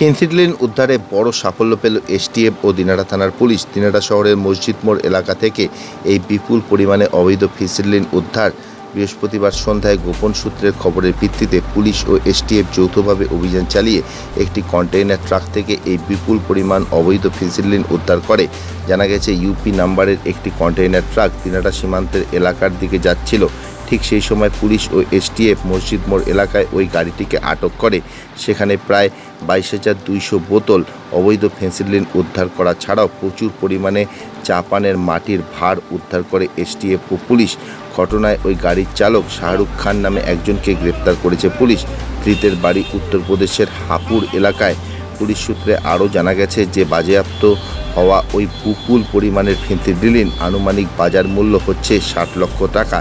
ফেন্সিডিলিন উদ্ধারে বড় সাফল্য পেল এসটিএফ ও দিনাটা থানার পুলিশ। দিনাটা শহরের মসজিদ মোড় এলাকা থেকে এই বিপুল পরিমাণে অবৈধ ফেন্সিডিলিন উদ্ধার। বৃহস্পতিবার সন্ধ্যায় গোপন সূত্রের খবরের ভিত্তিতে পুলিশ ও এসটিএফ যৌথভাবে অভিযান চালিয়ে একটি কন্টেইনার ট্রাক থেকে এই বিপুল পরিমাণ অবৈধ ফেন্সিডিলিন উদ্ধার করে। জানা গেছে, ইউপি নাম্বারের একটি কন্টেইনার ট্রাক দিনাটা সীমান্তের এলাকার দিকে যাচ্ছিল। ঠিক সেই সময় পুলিশ ও এসটিএফ মসজিদ মোড় এলাকায় ওই গাড়িটিকে আটক করে। সেখানে প্রায় 22,200 বোতল অবৈধ ফেন্সিডিলিন উদ্ধার করা ছাড়াও প্রচুর পরিমাণে চাপানের মাটির ভাড় উদ্ধার করে এসটিএফ ও পুলিশ। ঘটনায় ওই গাড়ির চালক শাহরুখ খান নামে একজনকে গ্রেপ্তার করেছে পুলিশ। ধৃতের বাড়ি উত্তরপ্রদেশের হাপুর এলাকায়। পুলিশ সূত্রে আরও জানা গেছে যে বাজেয়াপ্ত হওয়া ওই বিপুল পরিমাণের ফেন্সিডিলিন আনুমানিক বাজার মূল্য হচ্ছে 60 লক্ষ টাকা।